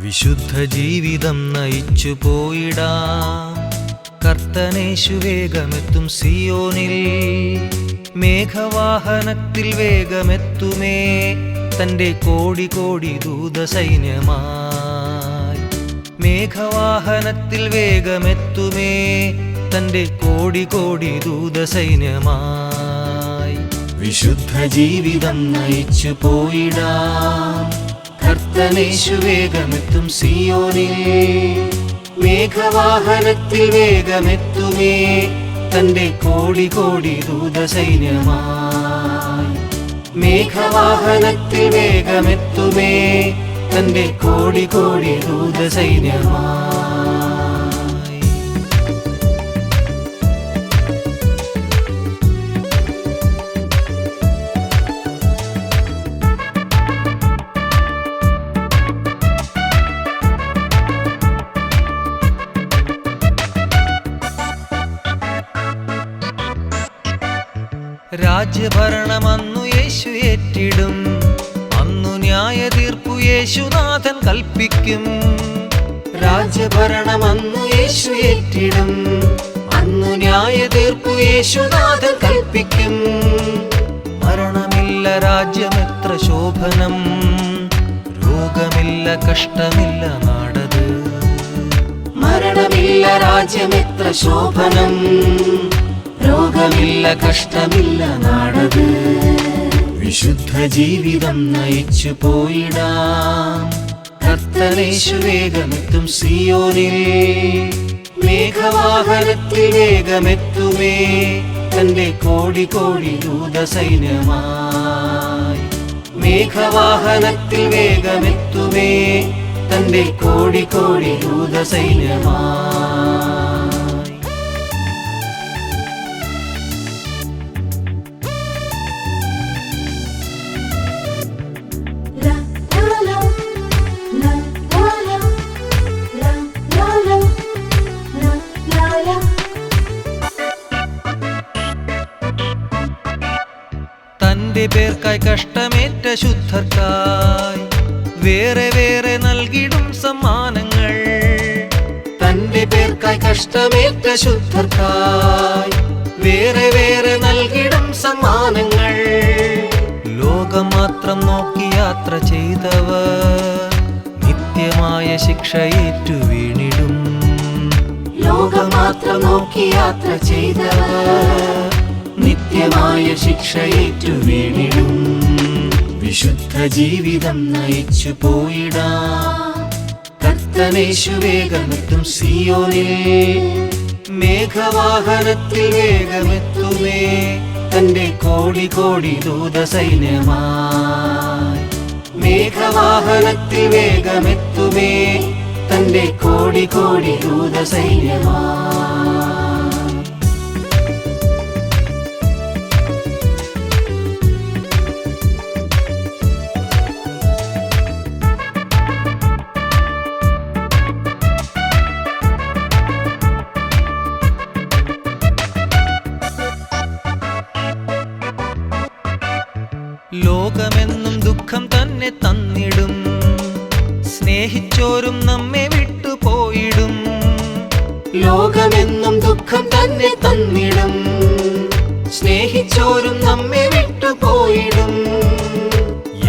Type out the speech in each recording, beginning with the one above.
വിശുദ്ധ ജീവിതം നയിച്ചു പോയിടാം. കർത്തനേശു വേഗമെത്തും സിയോനിൽ, മേഘവാഹനത്തിൽ വേഗമെത്തുമേ തൻ്റെ കോടി കോടി ദൂതസൈന്യമായി. മേഘവാഹനത്തിൽ വേഗമെത്തുമേ തൻ്റെ കോടി കോടി ദൂതസൈന്യമായി. വിശുദ്ധ ജീവിതം നയിച്ചു പോയിടാം. കർത്തനേശു വേഗമെത്തും സിയോനിൽ, മേഘവാഹനത്തിൽ വേഗമെത്തുമേ തൻ്റെ കോടി കോടി ദൂതസൈന്യമായി. മേഘവാഹനത്തിൽ വേഗമെത്തുമേ തൻ്റെ കോടി കോടി ദൂതസൈന്യമായി. രാജ്യഭരണമന്നു യേശു ഏറ്റിടും, അന്നു ന്യായ തീർപ്പു യേശുനാഥൻ കൽപ്പിക്കും. രാജ്യഭരണമന്നു യേശു ഏറ്റിടും, അന്നു ന്യായ തീർപ്പു യേശുനാഥൻ കൽപ്പിക്കും. മരണമില്ല രാജ്യമെത്ര ശോഭനം, രോഗമില്ല കഷ്ടമില്ല നാടത്. മരണമില്ല രാജ്യമെത്ര ശോഭനം, രോഗമില്ല കഷ്ടമില്ല നാടത്. വിശുദ്ധ ജീവിതം നയിച്ചു പോയിടാം. കർത്തനേശു വേഗമെത്തും സിയോനിൽ, മേഘവാഹനത്തിൽ വേഗമെത്തുമേ തൻ്റെ കോടി കോടി ദൂതസൈന്യമായി. മേഘവാഹനത്തിൽ വേഗമെത്തുമേ തൻ്റെ കോടി കോടി ദൂതസൈന്യമായി. തന്റെ പേർക്കായി കഷ്ടമേറ്റ ശുദ്ധർക്കായി വേറെ വേറെ നൽകിടും സമ്മാനങ്ങൾ. തന്റെ പേർക്കായി കഷ്ടമേറ്റ ശുദ്ധർക്കായി വേറെ വേറെ നൽകിടും സമ്മാനങ്ങൾ. ലോകം മാത്രം നോക്കി യാത്ര ചെയ്തവർ നിത്യമായ ശിക്ഷയേറ്റു വീണിടും. ലോകം മാത്രം നോക്കി യാത്ര ചെയ്തവർ നിത്യമായ ശിക്ഷയേറ്റു വീണിടും. വിശുദ്ധ ജീവിതം നയിച്ചു പോയിടാം. കർത്തനേശു വേഗമെത്തും സിയോനിൽ, മേഘവാഹനത്തിൽ വേഗമെത്തുമേ തൻ്റെ കോടി കോടി ദൂതസൈന്യമായി. മേഘവാഹനത്തിൽ വേഗമെത്തുമേ തൻ്റെ കോടി കോടി ദൂതസൈന്യമായി. ലോകമെന്നും ദുഃഖം തന്നെ തന്നിടും, സ്നേഹിച്ചോരും നമ്മെ വിട്ടുപോയിടും. ലോകമെന്നും ദുഃഖം തന്നെ തന്നിടും, സ്നേഹിച്ചോരും നമ്മെ വിട്ടുപോയിടും.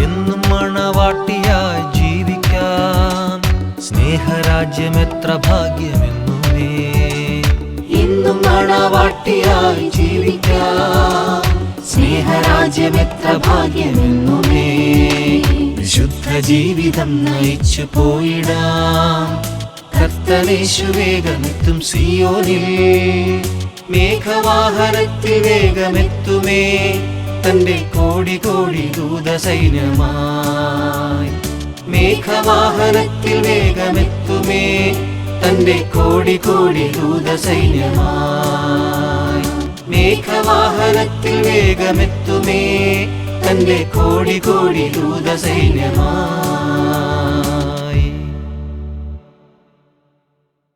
എന്നും മണവാട്ടിയായി ജീവിക്കാൻ സ്നേഹരാജ്യമെത്ര ഭാഗ്യമെന്നുമേ. എന്നും മണവാട്ടിയായി ജീവിക്കാൻ സ്നേഹരാജ്യമെത്ര ഭാഗ്യമെന്നുമേ. വിശുദ്ധ ജീവിതം നയിച്ചു പോയിടാം. കർത്തനേശു വേഗമെത്തും സിയോനിൽ, മേഘവാഹനത്തിൽ വേഗമെത്തുമേ തൻ്റെ കോടി കോടി ദൂതസൈന്യമായി. മേഘവാഹനത്തിൽ വേഗമെത്തുമേ തൻ്റെ കോടി കോടി ദൂതസൈന്യമായി. മേഘവാഹനത്തിൽ വേഗമെത്തുമേ തൻ്റെ കോടി കോടി ദൂതസൈന്യമായി.